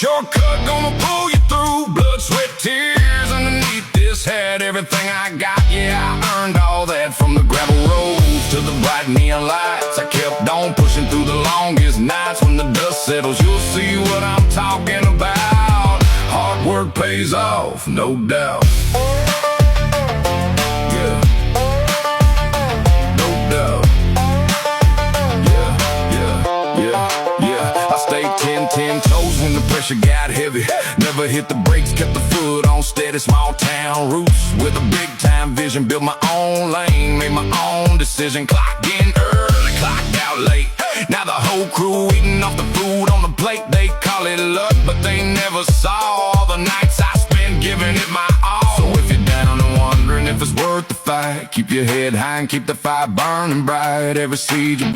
shortcut gonna pull you through. Blood, sweat, tears underneath this hat. Everything I got, yeah, I earned all that. From the gravel roads to the bright neon lights, I kept on pushing through the longest nights. When the dust settles, you'll see what I'm talking about. Hard work pays off, no doubt. Yeah, no doubt. I stayed 10 toes when the pressure got heavy. Never hit the brakes, kept the foot on steady. Small town roots with a big time vision. Built my own lane, made my own decision. Clocked in early, clocked out late. Now the whole crew eating off the food on the plate. They call it luck, but they never saw all the nights I spent giving it my all. So if you're down and wondering if it's worth the fight, keep your head high and keep the fire burning bright. Every seed you